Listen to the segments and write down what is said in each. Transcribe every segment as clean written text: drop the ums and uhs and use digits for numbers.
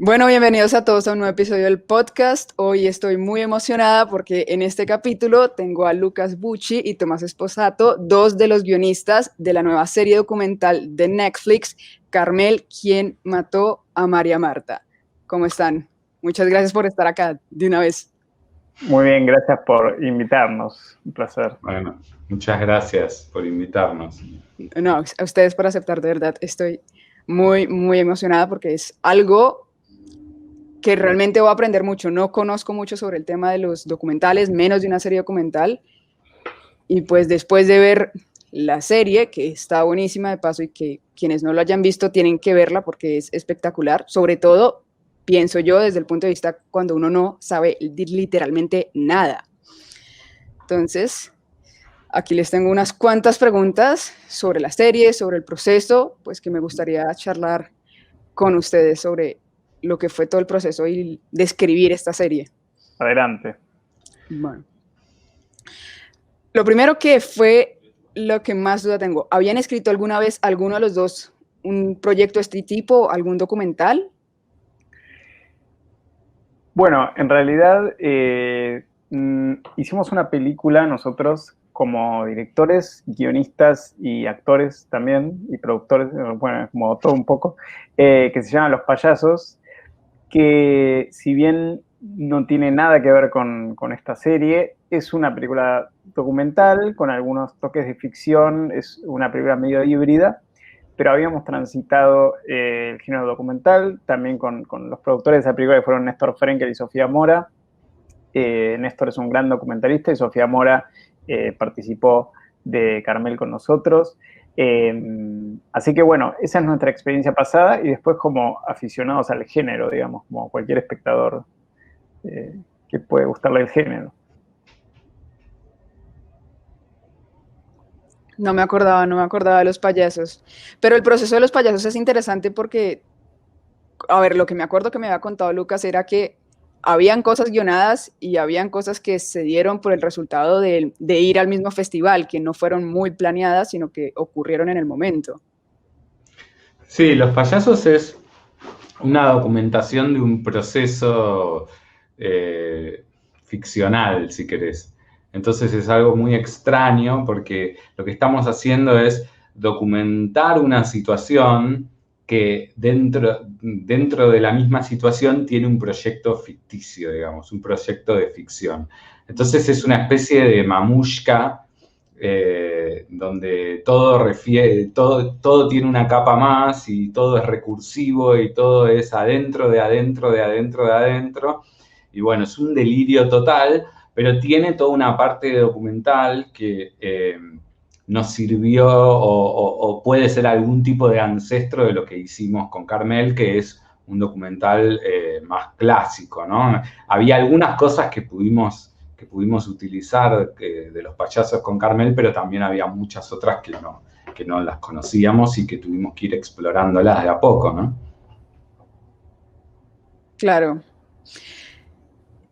Bueno, bienvenidos a todos a un nuevo episodio del podcast. Hoy estoy muy emocionada porque en este capítulo tengo a Lucas Bucci y Tomás Esposato, dos de los guionistas de la nueva serie documental de Netflix, Carmel, ¿quién mató a María Marta? ¿Cómo están? Muchas gracias por estar acá de una vez. Muy bien, gracias por invitarnos. Un placer. Bueno, muchas gracias por invitarnos. No, a ustedes por aceptar, de verdad. Estoy muy emocionada porque es algo que realmente voy a aprender mucho. No conozco mucho sobre el tema de los documentales, menos de una serie documental. Y pues después de ver la serie, que está buenísima de paso y que quienes no lo hayan visto tienen que verla porque es espectacular, sobre todo, pienso yo, desde el punto de vista cuando uno no sabe literalmente nada. Entonces, aquí les tengo unas cuantas preguntas sobre la serie, sobre el proceso, pues que me gustaría charlar con ustedes sobre lo que fue todo el proceso y describir esta serie. Adelante. Bueno. Lo primero que fue lo que más duda tengo, ¿habían escrito alguna vez alguno de los dos un proyecto de este tipo, algún documental? Bueno, en realidad hicimos una película nosotros como directores, guionistas y actores también, y productores, bueno, como todo un poco, que se llama Los Payasos, que si bien no tiene nada que ver con esta serie, es una película documental con algunos toques de ficción, es una película medio híbrida, pero habíamos transitado el género documental, también con los productores de esa película que fueron Néstor Frenkel y Sofía Mora. Néstor es un gran documentalista y Sofía Mora participó de Carmel con nosotros. Así que bueno, esa es nuestra experiencia pasada y después como aficionados al género, digamos, como cualquier espectador que puede gustarle el género. No me acordaba de los payasos. Pero el proceso de los payasos es interesante porque, a ver, lo que me acuerdo que me había contado Lucas era que habían cosas guionadas y habían cosas que se dieron por el resultado de ir al mismo festival, que no fueron muy planeadas, sino que ocurrieron en el momento. Sí, Los Payasos es una documentación de un proceso ficcional, si querés. Entonces es algo muy extraño porque lo que estamos haciendo es documentar una situación que dentro de la misma situación tiene un proyecto ficticio, digamos, un proyecto de ficción. Entonces es una especie de mamushka donde todo tiene una capa más y todo es recursivo y todo es adentro de adentro de adentro de adentro. Y bueno, es un delirio total, pero tiene toda una parte documental que nos sirvió o puede ser algún tipo de ancestro de lo que hicimos con Carmel, que es un documental más clásico, ¿no? Había algunas cosas que pudimos utilizar de Los Payasos con Carmel, pero también había muchas otras que no las conocíamos y que tuvimos que ir explorándolas de a poco, ¿no? Claro.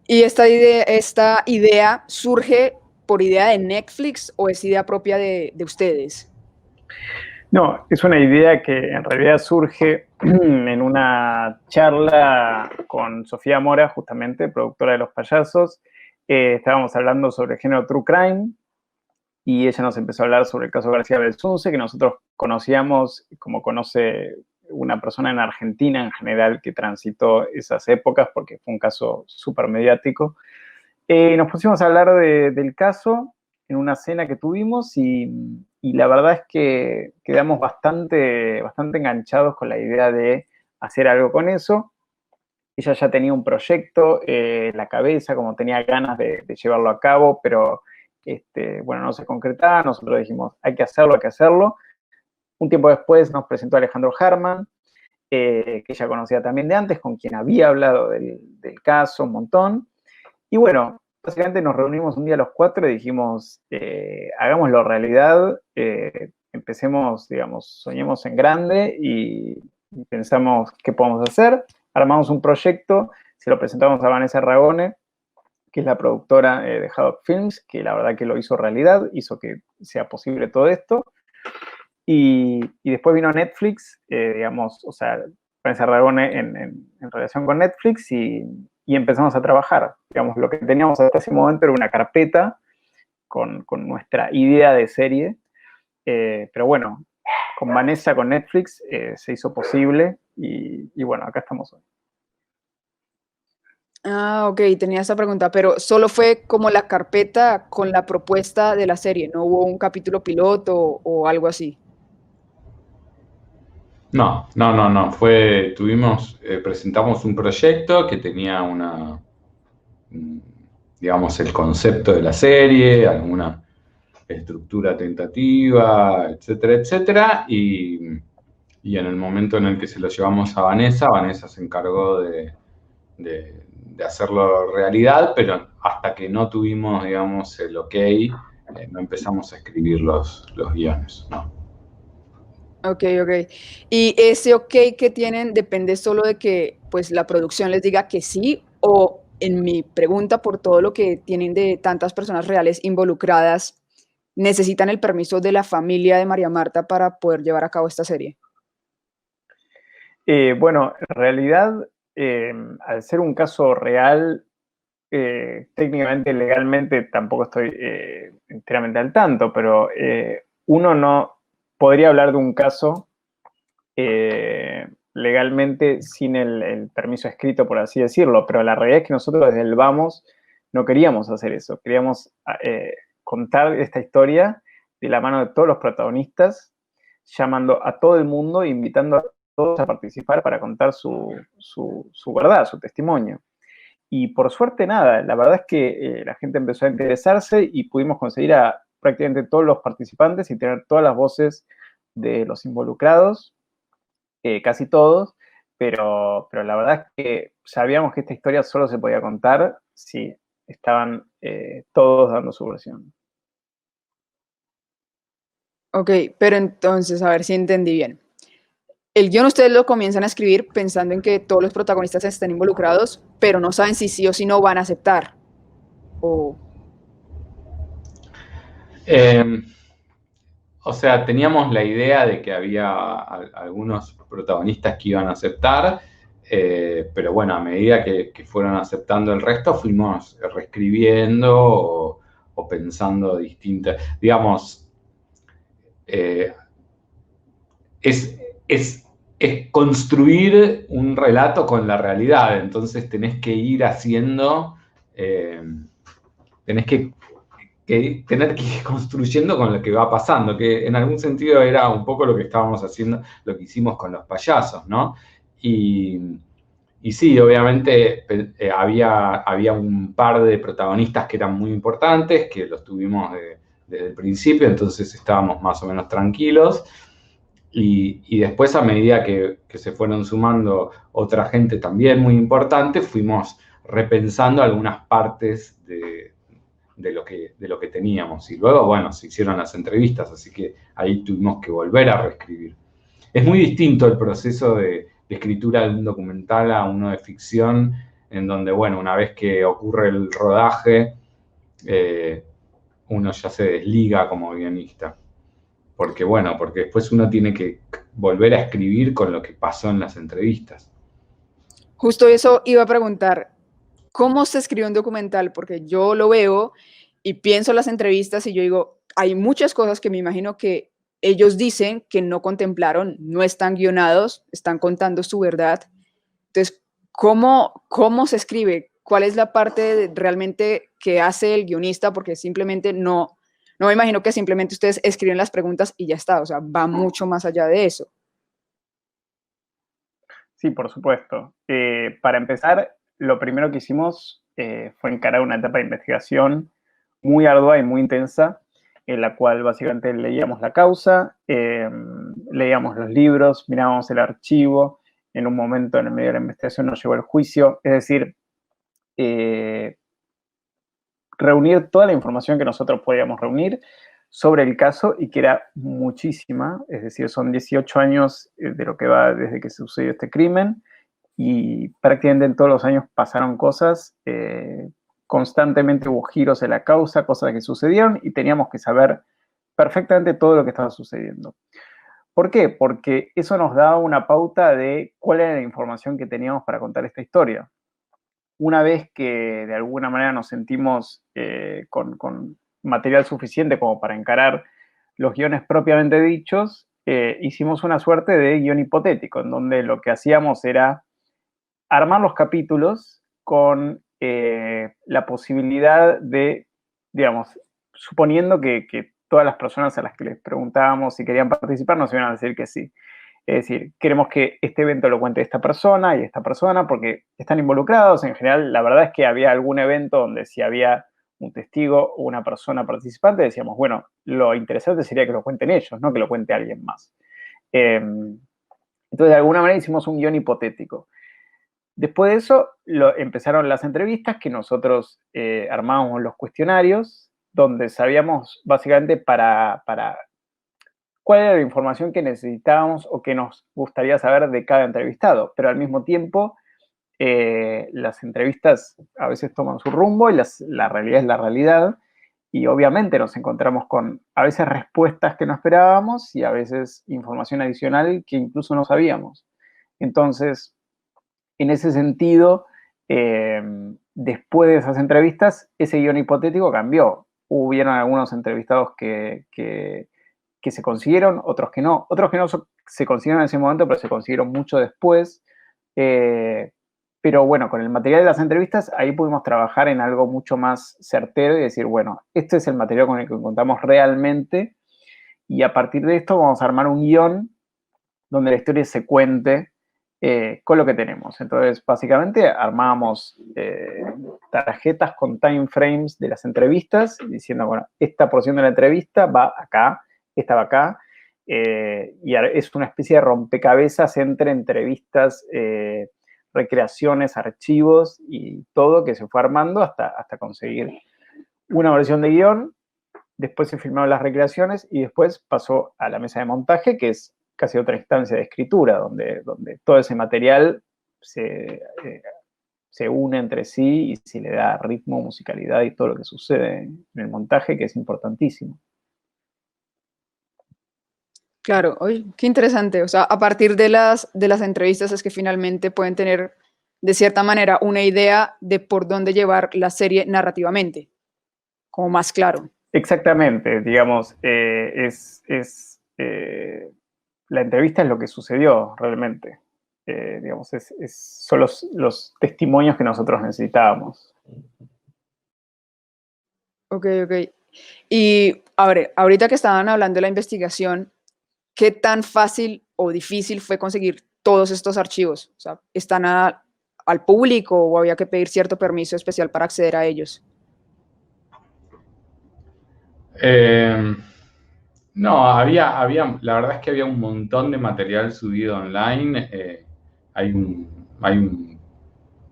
¿Y esta idea surge por idea de Netflix o es idea propia de ustedes? No, es una idea que en realidad surge en una charla con Sofía Mora, justamente, productora de Los Payasos. Estábamos hablando sobre el género True Crime y ella nos empezó a hablar sobre el caso García Belsunce, que nosotros conocíamos como conoce una persona en Argentina en general que transitó esas épocas porque fue un caso súper mediático. Nos pusimos a hablar del caso en una cena que tuvimos y la verdad es que quedamos bastante enganchados con la idea de hacer algo con eso. Ella ya tenía un proyecto en la cabeza, como tenía ganas de llevarlo a cabo, pero bueno, no se concretaba. Nosotros dijimos, hay que hacerlo, hay que hacerlo. Un tiempo después nos presentó Alejandro Harman, que ella conocía también de antes, con quien había hablado del caso un montón. Y bueno, básicamente nos reunimos un día los cuatro y dijimos, hagámoslo realidad, empecemos, digamos, soñemos en grande y pensamos qué podemos hacer. Armamos un proyecto, se lo presentamos a Vanessa Ragone, que es la productora de Haddock Films, que la verdad que lo hizo realidad, hizo que sea posible todo esto. Y después vino Netflix, digamos, o sea, Vanessa Ragón en relación con Netflix y empezamos a trabajar. Digamos, lo que teníamos hasta ese momento era una carpeta con nuestra idea de serie, pero bueno, con Vanessa, con Netflix, se hizo posible y bueno, acá estamos hoy. Ah, ok, tenía esa pregunta, pero solo fue como la carpeta con la propuesta de la serie, no hubo un capítulo piloto o algo así. No. Presentamos un proyecto que tenía digamos, el concepto de la serie, alguna estructura tentativa, etcétera, etcétera, y en el momento en el que se lo llevamos a Vanessa, Vanessa se encargó de hacerlo realidad, pero hasta que no tuvimos, digamos, el ok, no empezamos a escribir los guiones, ¿no? Ok, ok. Y ese ok que tienen depende solo de que pues la producción les diga que sí o en mi pregunta por todo lo que tienen de tantas personas reales involucradas, necesitan el permiso de la familia de María Marta para poder llevar a cabo esta serie. Bueno, en realidad, al ser un caso real, técnicamente, legalmente, tampoco estoy enteramente al tanto, pero uno no podría hablar de un caso legalmente sin el permiso escrito, por así decirlo, pero la realidad es que nosotros desde el vamos no queríamos hacer eso, queríamos contar esta historia de la mano de todos los protagonistas, llamando a todo el mundo, invitando a todos a participar para contar su verdad, su testimonio. Y por suerte nada, la verdad es que la gente empezó a interesarse y pudimos conseguir a prácticamente todos los participantes y tener todas las voces de los involucrados, casi todos, pero la verdad es que sabíamos que esta historia solo se podía contar si estaban todos dando su versión. Ok, pero entonces, a ver si entendí bien. El guión ustedes lo comienzan a escribir pensando en que todos los protagonistas estén involucrados, pero no saben si sí o si no van a aceptar. O, Eh, o sea, teníamos la idea de que había algunos protagonistas que iban a aceptar, pero bueno, a medida que fueron aceptando el resto, fuimos reescribiendo o pensando distintas, digamos, eh, es, es construir un relato con la realidad, entonces tenés que ir haciendo, tenés que tener que ir construyendo con lo que va pasando, que en algún sentido era un poco lo que estábamos haciendo, lo que hicimos con los payasos, ¿no? Y sí, obviamente había un par de protagonistas que eran muy importantes, que los tuvimos desde el principio, entonces estábamos más o menos tranquilos. Y después, a medida que se fueron sumando otra gente también muy importante, fuimos repensando algunas partes de lo que teníamos. Y luego, bueno, se hicieron las entrevistas, así que ahí tuvimos que volver a reescribir. Es muy distinto el proceso de escritura de un documental a uno de ficción, en donde, bueno, una vez que ocurre el rodaje, uno ya se desliga como guionista. Porque, bueno, porque después uno tiene que volver a escribir con lo que pasó en las entrevistas. justo eso iba a preguntar, ¿cómo se escribe un documental? Porque yo lo veo y pienso en las entrevistas y yo digo, hay muchas cosas que me imagino que ellos dicen que no contemplaron, no están guionados, están contando su verdad. Entonces, ¿cómo se escribe? ¿Cuál es la parte realmente que hace el guionista? Porque simplemente no me imagino que simplemente ustedes escriben las preguntas y ya está, o sea, va mucho más allá de eso. Sí, por supuesto. Para empezar, lo primero que hicimos fue encarar una etapa de investigación muy ardua y muy intensa, en la cual básicamente leíamos la causa, leíamos los libros, mirábamos el archivo, en un momento en el medio de la investigación nos llegó el juicio, es decir, reunir toda la información que nosotros podíamos reunir sobre el caso y que era muchísima, es decir, son 18 años de lo que va desde que sucedió este crimen y prácticamente en todos los años pasaron cosas, constantemente hubo giros en la causa, cosas que sucedieron y teníamos que saber perfectamente todo lo que estaba sucediendo. ¿Por qué? Porque eso nos daba una pauta de cuál era la información que teníamos para contar esta historia. Una vez que de alguna manera nos sentimos con material suficiente como para encarar los guiones propiamente dichos, hicimos una suerte de guión hipotético, en donde lo que hacíamos era armar los capítulos con la posibilidad de, digamos, suponiendo que todas las personas a las que les preguntábamos si querían participar nos iban a decir que sí. Es decir, queremos que este evento lo cuente esta persona y esta persona porque están involucrados. En general, la verdad es que había algún evento donde si había un testigo o una persona participante, decíamos, bueno, lo interesante sería que lo cuenten ellos, no que lo cuente alguien más. Entonces, de alguna manera hicimos un guión hipotético. Después de eso, empezaron las entrevistas que nosotros armábamos los cuestionarios, donde sabíamos básicamente para cuál era la información que necesitábamos o que nos gustaría saber de cada entrevistado, pero al mismo tiempo las entrevistas a veces toman su rumbo y la realidad es la realidad y obviamente nos encontramos con a veces respuestas que no esperábamos y a veces información adicional que incluso no sabíamos. Entonces, en ese sentido, después de esas entrevistas, ese guión hipotético cambió. Hubieron algunos entrevistados que se consiguieron, otros que no se consiguieron en ese momento, pero se consiguieron mucho después. Pero bueno, con el material de las entrevistas, ahí pudimos trabajar en algo mucho más certero y decir, bueno, este es el material con el que contamos realmente y a partir de esto vamos a armar un guión donde la historia se cuente con lo que tenemos. Entonces, básicamente armábamos tarjetas con time frames de las entrevistas, diciendo, bueno, esta porción de la entrevista va acá, esta va acá, y es una especie de rompecabezas entre entrevistas, recreaciones, archivos y todo que se fue armando hasta conseguir una versión de guión. Después se filmaron las recreaciones y después pasó a la mesa de montaje, que es casi otra instancia de escritura, donde todo ese material se une entre sí y se le da ritmo, musicalidad y todo lo que sucede en el montaje, que es importantísimo. Claro, oye, qué interesante. O sea, a partir de las entrevistas es que finalmente pueden tener, de cierta manera, una idea de por dónde llevar la serie narrativamente, como más claro. Exactamente, digamos, la entrevista es lo que sucedió realmente. Digamos, son los testimonios que nosotros necesitábamos. Ok, ok. Y a ver, ahorita que estaban hablando de la investigación, ¿qué tan fácil o difícil fue conseguir todos estos archivos? O sea, ¿están al público o había que pedir cierto permiso especial para acceder a ellos? No, la verdad es que había un montón de material subido online. Hay un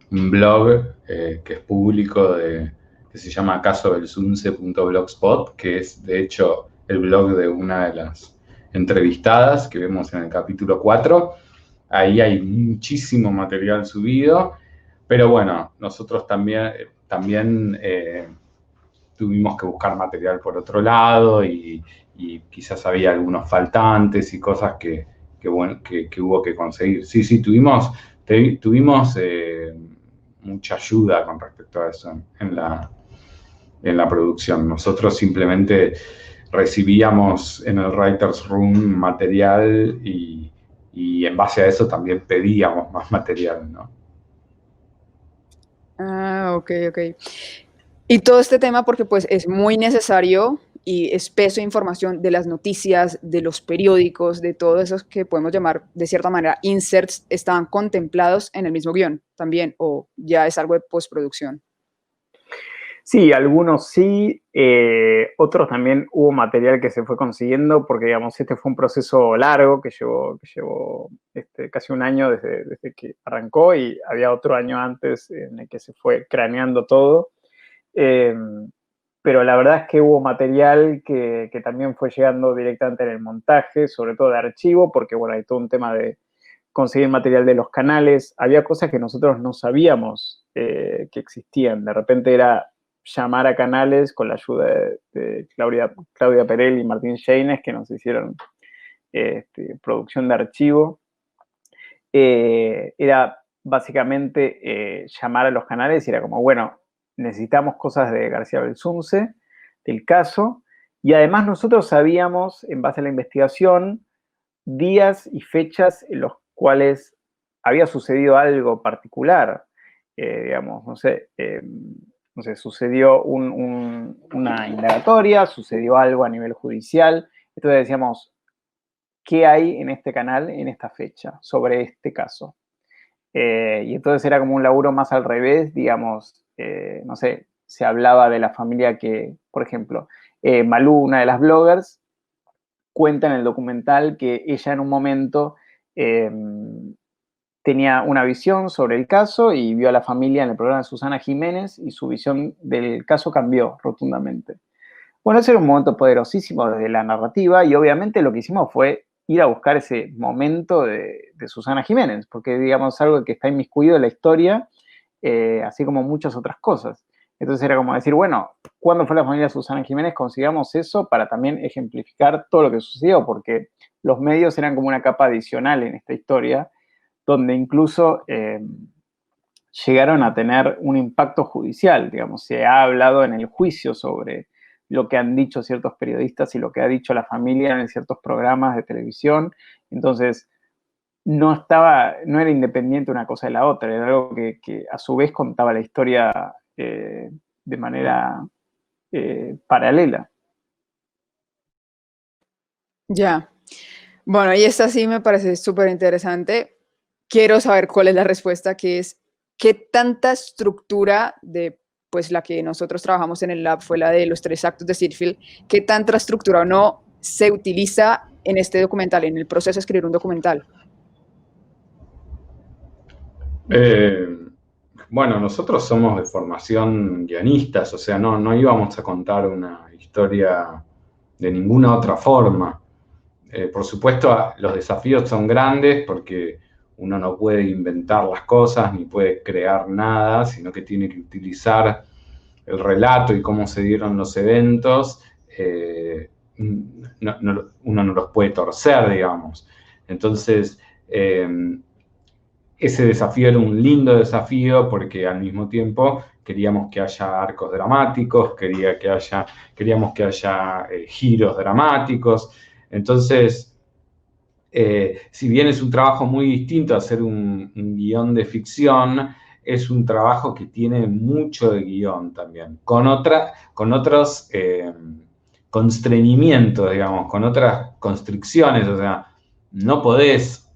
blog que es público que se llama casobelsunce.blogspot, que es de hecho el blog de una de las entrevistadas que vemos en el capítulo 4. Ahí hay muchísimo material subido, pero bueno, nosotros también tuvimos que buscar material por otro lado y quizás había algunos faltantes y cosas que hubo que conseguir. Sí, tuvimos mucha ayuda con respecto a eso en la producción. Nosotros simplemente recibíamos en el Writers Room material y en base a eso también pedíamos más material, ¿no? Ah, ok, ok. Y todo este tema porque pues es muy necesario y espeso de información de las noticias, de los periódicos, de todos esos que podemos llamar de cierta manera inserts, estaban contemplados en el mismo guión también o ya es algo de postproducción. Sí, algunos sí, otros también hubo material que se fue consiguiendo porque, digamos, este fue un proceso largo que llevó casi un año desde que arrancó y había otro año antes en el que se fue craneando todo. Pero la verdad es que hubo material que también fue llegando directamente en el montaje, sobre todo de archivo, porque, bueno, hay todo un tema de conseguir material de los canales. Había cosas que nosotros no sabíamos que existían. De repente era llamar a canales con la ayuda de Claudia Perel y Martín Sheines, que nos hicieron producción de archivo, era básicamente llamar a los canales y era como, bueno, necesitamos cosas de García Belsunce, del caso, y además nosotros sabíamos, en base a la investigación, días y fechas en los cuales había sucedido algo particular, digamos, no sé, sucedió una indagatoria, sucedió algo a nivel judicial, entonces decíamos, ¿qué hay en este canal en esta fecha sobre este caso? Y entonces era como un laburo más al revés, digamos, no sé, se hablaba de la familia que, por ejemplo, Malú, una de las bloggers, cuenta en el documental que ella en un momento tenía una visión sobre el caso y vio a la familia en el programa de Susana Jiménez y su visión del caso cambió rotundamente. Bueno, ese era un momento poderosísimo desde la narrativa y obviamente lo que hicimos fue ir a buscar ese momento de Susana Jiménez, porque digamos algo que está inmiscuido en la historia, así como muchas otras cosas. Entonces era como decir, bueno, ¿cuándo fue la familia de Susana Jiménez? Consigamos eso para también ejemplificar todo lo que sucedió, porque los medios eran como una capa adicional en esta historia, donde incluso llegaron a tener un impacto judicial, digamos, se ha hablado en el juicio sobre lo que han dicho ciertos periodistas y lo que ha dicho la familia en ciertos programas de televisión, entonces no era independiente una cosa de la otra, era algo que a su vez contaba la historia de manera paralela. Ya. Bueno, y esta sí me parece súper interesante. Quiero saber cuál es la respuesta, que es, ¿qué tanta estructura de, pues la que nosotros trabajamos en el lab fue la de los 3 actos de Sitfield, qué tanta estructura o no se utiliza en este documental, en el proceso de escribir un documental? Bueno, nosotros somos de formación guionistas, o sea, no íbamos a contar una historia de ninguna otra forma. Por supuesto, los desafíos son grandes porque uno no puede inventar las cosas ni puede crear nada, sino que tiene que utilizar el relato y cómo se dieron los eventos. Uno no los puede torcer, digamos. Entonces, ese desafío era un lindo desafío porque al mismo tiempo queríamos que haya arcos dramáticos, queríamos que haya giros dramáticos. Entonces, si bien es un trabajo muy distinto hacer un guión de ficción, es un trabajo que tiene mucho de guión también, con otros constreñimientos, digamos, con otras constricciones. O sea, no podés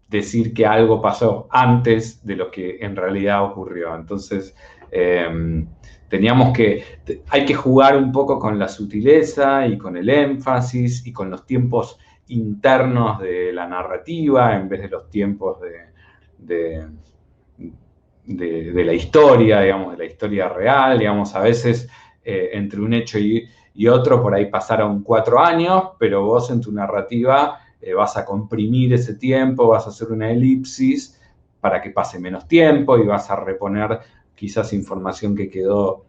decir que algo pasó antes de lo que en realidad ocurrió. Entonces, hay que jugar un poco con la sutileza y con el énfasis y con los tiempos internos de la narrativa en vez de los tiempos de la historia, digamos, de la historia real. Digamos, a veces entre un hecho y otro por ahí pasaron 4 años, pero vos en tu narrativa vas a comprimir ese tiempo, vas a hacer una elipsis para que pase menos tiempo y vas a reponer quizás información que quedó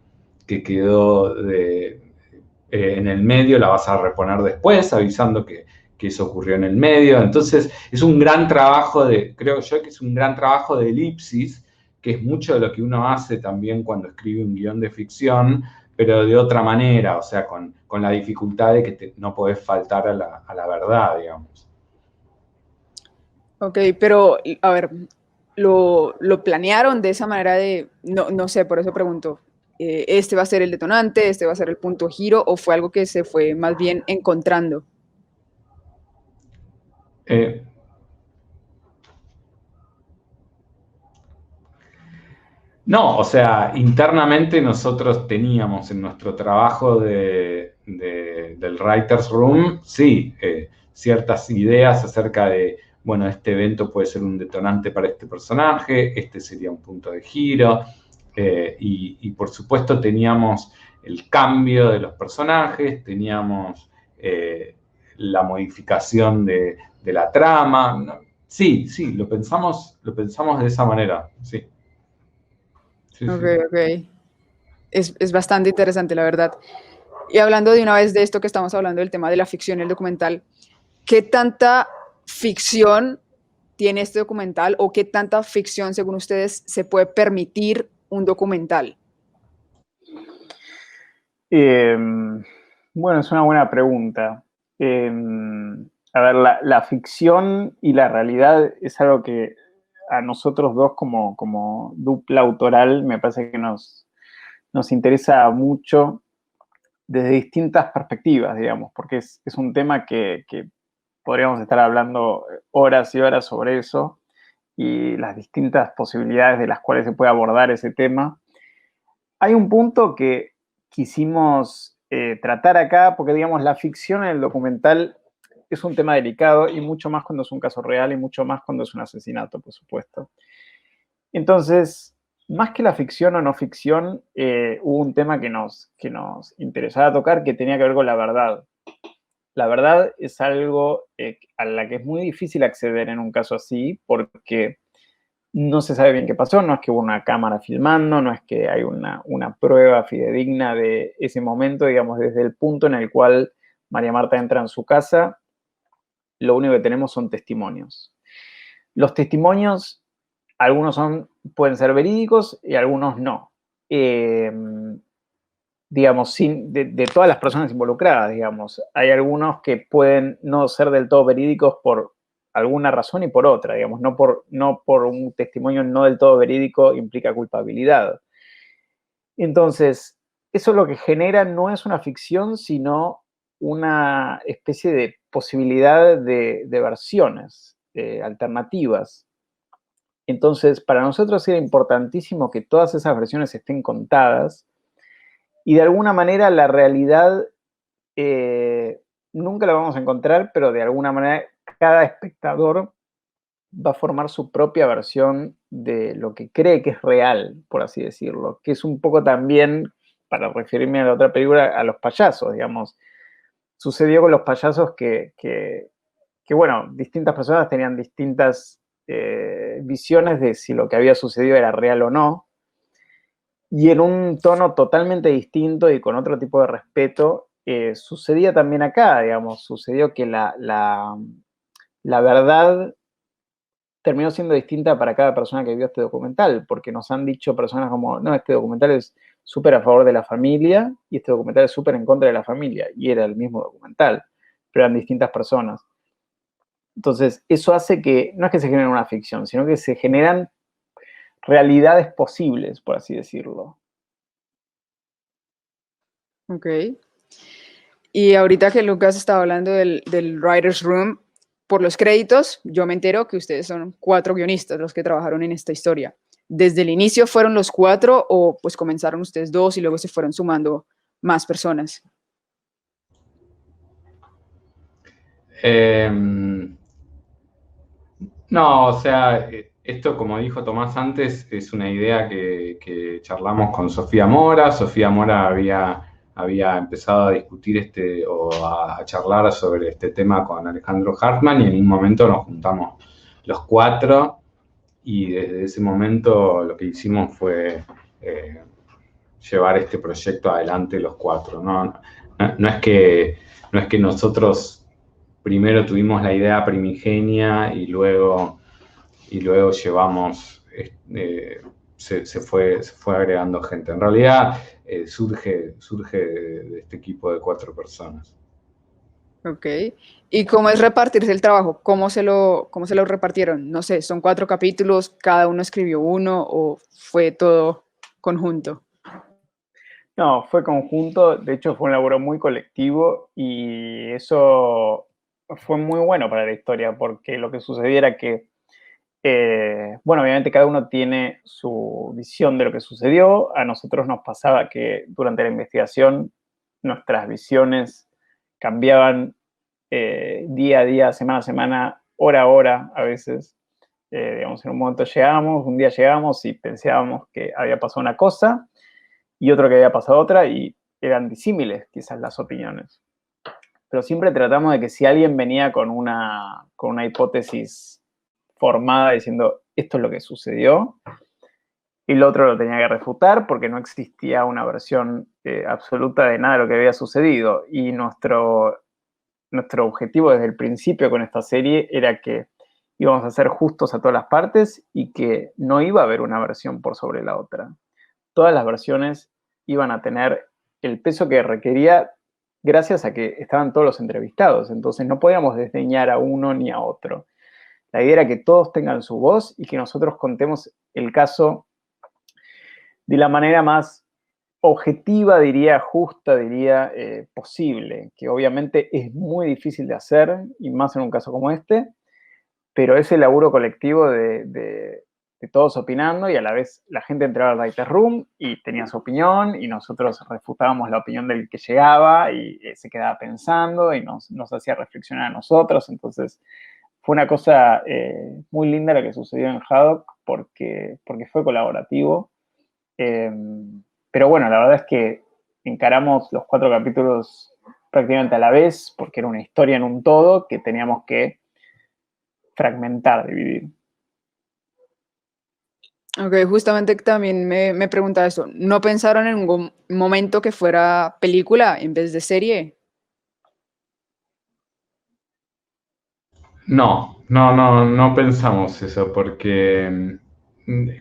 en el medio, la vas a reponer después, avisando que eso ocurrió en el medio. Entonces, es un gran trabajo creo yo que es un gran trabajo de elipsis, que es mucho de lo que uno hace también cuando escribe un guión de ficción, pero de otra manera, o sea, con la dificultad de que no podés faltar a la verdad, digamos. Ok, pero a ver, ¿lo planearon de esa manera de, no sé, por eso pregunto, este va a ser el detonante, este va a ser el punto giro, o fue algo que se fue más bien encontrando? No, o sea, internamente nosotros teníamos en nuestro trabajo del Writer's Room, sí, ciertas ideas acerca de, bueno, este evento puede ser un detonante para este personaje, este sería un punto de giro, y por supuesto teníamos el cambio de los personajes, teníamos la modificación de la trama. ¿No? Sí, lo pensamos de esa manera, sí. Sí, Ok, sí. ok. Es bastante interesante, la verdad. Y hablando de una vez de esto que estamos hablando del tema de la ficción y el documental, ¿qué tanta ficción tiene este documental o qué tanta ficción, según ustedes, se puede permitir un documental? Eh, bueno, es una buena pregunta. A ver, la ficción y la realidad es algo que a nosotros dos como dupla autoral me parece que nos interesa mucho desde distintas perspectivas, digamos, porque es un tema que podríamos estar hablando horas y horas sobre eso y las distintas posibilidades de las cuales se puede abordar ese tema. Hay un punto que quisimos tratar acá, porque digamos, la ficción en el documental es un tema delicado y mucho más cuando es un caso real y mucho más cuando es un asesinato, por supuesto. Entonces, más que la ficción o no ficción, hubo un tema que nos interesaba tocar que tenía que ver con la verdad. La verdad es algo a la que es muy difícil acceder en un caso así, porque no se sabe bien qué pasó, no es que hubo una cámara filmando, no es que hay una prueba fidedigna de ese momento, digamos, desde el punto en el cual María Marta entra en su casa, lo único que tenemos son testimonios. Los testimonios, algunos pueden ser verídicos y algunos no. Digamos, de todas las personas involucradas, digamos, hay algunos que pueden no ser del todo verídicos por alguna razón y por otra, digamos, no por un testimonio no del todo verídico implica culpabilidad. Entonces, eso lo que genera no es una ficción, sino una especie de posibilidad de versiones alternativas. Entonces, para nosotros era importantísimo que todas esas versiones estén contadas y de alguna manera la realidad nunca la vamos a encontrar, pero de alguna manera cada espectador va a formar su propia versión de lo que cree que es real, por así decirlo, que es un poco también, para referirme a la otra película, a los payasos, digamos. Sucedió con los payasos que bueno, distintas personas tenían distintas visiones de si lo que había sucedido era real o no, y en un tono totalmente distinto y con otro tipo de respeto, sucedía también acá, digamos, sucedió que la verdad terminó siendo distinta para cada persona que vio este documental, porque nos han dicho personas como, no, este documental es súper a favor de la familia y este documental es súper en contra de la familia, y era el mismo documental, pero eran distintas personas. Entonces, eso hace que, no es que se genere una ficción, sino que se generan realidades posibles, por así decirlo. Ok. Y ahorita que Lucas estaba hablando del Writer's Room, por los créditos, yo me entero que ustedes son 4 guionistas los que trabajaron en esta historia. ¿Desde el inicio fueron los 4 o pues comenzaron ustedes 2 y luego se fueron sumando más personas? No, o sea, esto como dijo Tomás antes, es una idea que charlamos con Sofía Mora. Sofía Mora había empezado a discutir o a charlar sobre este tema con Alejandro Hartman y en un momento nos juntamos los 4 y desde ese momento lo que hicimos fue llevar este proyecto adelante los 4. No es que nosotros primero tuvimos la idea primigenia y luego llevamos, se fue agregando gente. En realidad surge de este equipo de 4 personas. Ok. ¿Y cómo es repartirse el trabajo? Cómo se lo repartieron? No sé, ¿son 4 capítulos, cada uno escribió uno o fue todo conjunto? No, fue conjunto, de hecho fue un laburo muy colectivo y eso fue muy bueno para la historia porque lo que sucedía era que, bueno, obviamente cada uno tiene su visión de lo que sucedió, a nosotros nos pasaba que durante la investigación nuestras visiones cambiaban día a día, semana a semana, hora a hora a veces. Digamos, en un momento un día llegamos y pensábamos que había pasado una cosa y otro que había pasado otra y eran disímiles quizás las opiniones. Pero siempre tratamos de que si alguien venía con una hipótesis formada diciendo esto es lo que sucedió, el otro lo tenía que refutar porque no existía una versión absoluta de nada de lo que había sucedido. Y nuestro objetivo desde el principio con esta serie era que íbamos a ser justos a todas las partes y que no iba a haber una versión por sobre la otra. Todas las versiones iban a tener el peso que requería gracias a que estaban todos los entrevistados. Entonces no podíamos desdeñar a uno ni a otro. La idea era que todos tengan su voz y que nosotros contemos el caso de la manera más objetiva, diría, justa, diría, posible, que obviamente es muy difícil de hacer, y más en un caso como este, pero ese laburo colectivo de todos opinando, y a la vez la gente entraba al writer's room y tenía su opinión, y nosotros refutábamos la opinión del que llegaba, y se quedaba pensando, y nos hacía reflexionar a nosotros. Entonces fue una cosa muy linda la que sucedió en Haddock, porque fue colaborativo. Pero bueno, la verdad es que encaramos los 4 capítulos prácticamente a la vez, porque era una historia en un todo que teníamos que fragmentar, dividir. Ok, justamente también me preguntaba eso. ¿No pensaron en un momento que fuera película en vez de serie? No pensamos eso, porque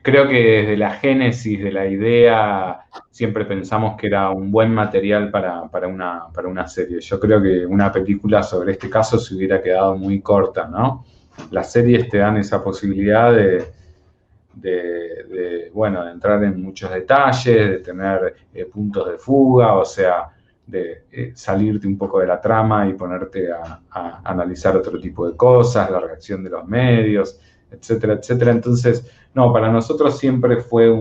creo que desde la génesis de la idea siempre pensamos que era un buen material para una serie. Yo creo que una película sobre este caso se hubiera quedado muy corta, ¿no? Las series te dan esa posibilidad bueno, de entrar en muchos detalles, de tener puntos de fuga, o sea, de salirte un poco de la trama y ponerte a analizar otro tipo de cosas, la reacción de los medios, etcétera, etcétera. Entonces, no, para nosotros siempre fue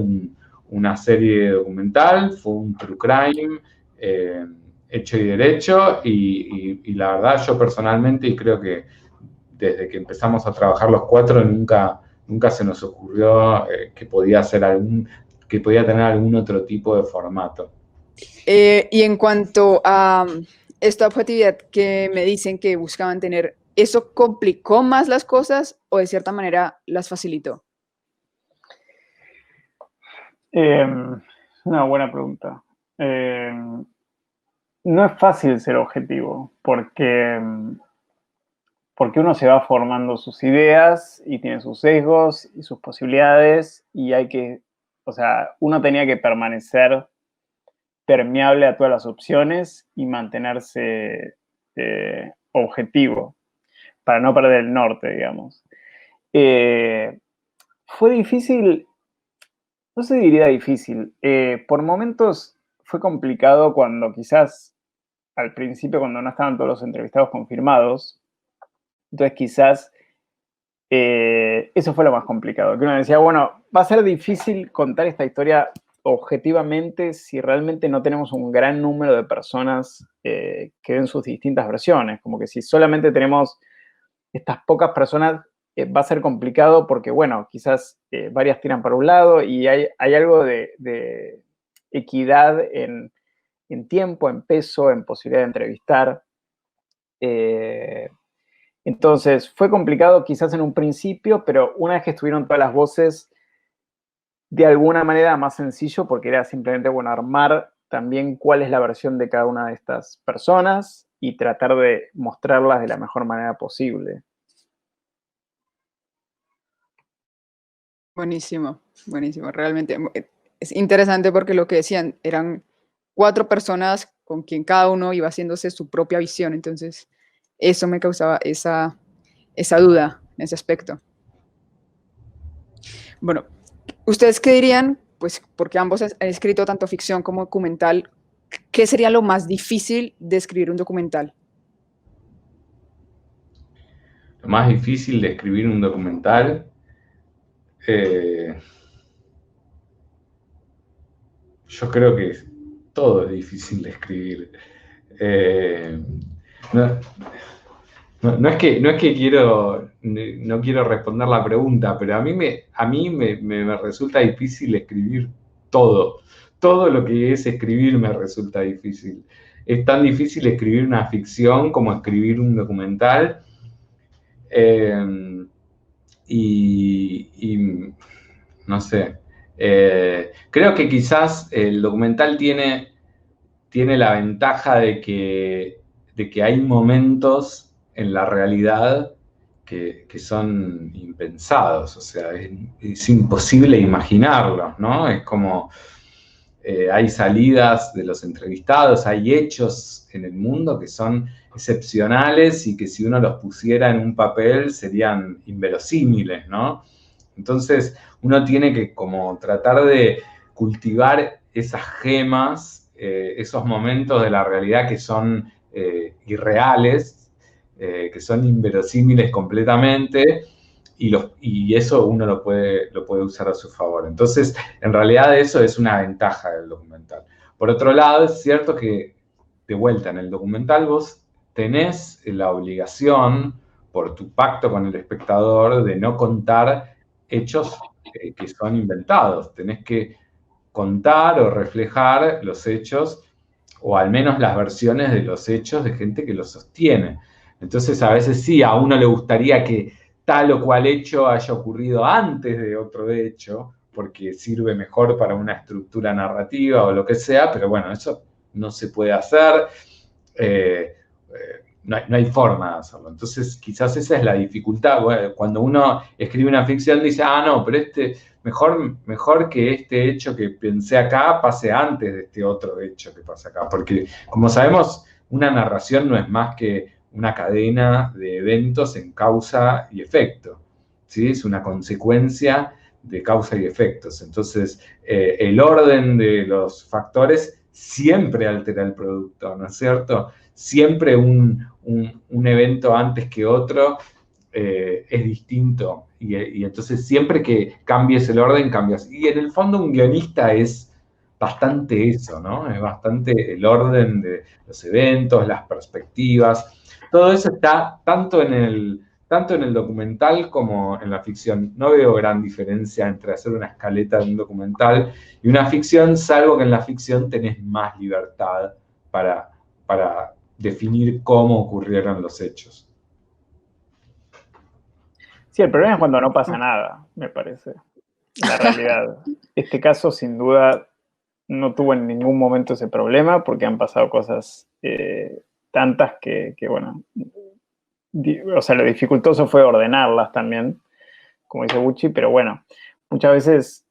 una serie documental, fue un true crime, hecho y derecho, y la verdad yo personalmente, y creo que desde que empezamos a trabajar los 4, nunca se nos ocurrió que podía tener algún otro tipo de formato. Y en cuanto a esta objetividad que me dicen que buscaban tener, ¿eso complicó más las cosas o de cierta manera las facilitó? Una buena pregunta. No es fácil ser objetivo, porque uno se va formando sus ideas y tiene sus sesgos y sus posibilidades, y uno tenía que permanecer permeable a todas las opciones y mantenerse objetivo para no perder el norte, digamos. Fue difícil, no se diría difícil, por momentos fue complicado cuando quizás al principio, cuando no estaban todos los entrevistados confirmados. Entonces quizás eso fue lo más complicado, que uno decía, bueno, va a ser difícil contar esta historia objetivamente si realmente no tenemos un gran número de personas que ven sus distintas versiones. Como que si solamente tenemos estas pocas personas, va a ser complicado porque, bueno, quizás varias tiran para un lado y hay algo de equidad en tiempo, en peso, en posibilidad de entrevistar. Entonces, fue complicado quizás en un principio, pero una vez que estuvieron todas las voces, de alguna manera más sencillo, porque era simplemente, bueno, armar también cuál es la versión de cada una de estas personas y tratar de mostrarlas de la mejor manera posible. Buenísimo, buenísimo. Realmente es interesante porque lo que decían eran 4 personas con quien cada uno iba haciéndose su propia visión. Entonces, eso me causaba esa duda en ese aspecto. Bueno, ¿ustedes qué dirían? Pues porque ambos han escrito tanto ficción como documental, ¿qué sería lo más difícil de escribir un documental? Lo más difícil de escribir un documental, yo creo que todo es difícil de escribir. No es que no quiero responder la pregunta, pero a mí me resulta difícil escribir todo. Todo lo que es escribir me resulta difícil. Es tan difícil escribir una ficción como escribir un documental. Y no sé, Creo que quizás el documental tiene la ventaja de que hay momentos en la realidad que son impensados, o sea, es imposible imaginarlos, ¿no? Es como hay salidas de los entrevistados, hay hechos en el mundo que son excepcionales y que si uno los pusiera en un papel serían inverosímiles, ¿no? Entonces uno tiene que como tratar de cultivar esas gemas, esos momentos de la realidad que son irreales, que son inverosímiles completamente, y eso uno lo puede usar a su favor. Entonces, en realidad eso es una ventaja del documental. Por otro lado, es cierto que, de vuelta, en el documental vos tenés la obligación, por tu pacto con el espectador, de no contar hechos que son inventados. Tenés que contar o reflejar los hechos, o al menos las versiones de los hechos de gente que los sostiene. Entonces, a veces sí, a uno le gustaría que tal o cual hecho haya ocurrido antes de otro hecho, porque sirve mejor para una estructura narrativa o lo que sea, pero bueno, eso no se puede hacer. No hay forma de hacerlo. Entonces, quizás esa es la dificultad. Bueno, cuando uno escribe una ficción, dice, no, pero mejor que este hecho que pensé acá pase antes de este otro hecho que pasa acá. Porque, como sabemos, una narración no es más que una cadena de eventos en causa y efecto, ¿sí? Es una consecuencia de causa y efectos. Entonces, el orden de los factores siempre altera el producto, ¿no es cierto? Siempre un evento antes que otro es distinto. Y entonces siempre que cambies el orden, cambias. Y en el fondo un guionista es bastante eso, ¿no? Es bastante el orden de los eventos, las perspectivas. Todo eso está tanto en el documental como en la ficción. No veo gran diferencia entre hacer una escaleta de un documental y una ficción, salvo que en la ficción tenés más libertad para definir cómo ocurrieron los hechos. Sí, el problema es cuando no pasa nada, me parece, la realidad. Este caso, sin duda, no tuvo en ningún momento ese problema porque han pasado cosas tantas que, bueno, o sea, lo dificultoso fue ordenarlas también, como dice Bucci, pero bueno, muchas veces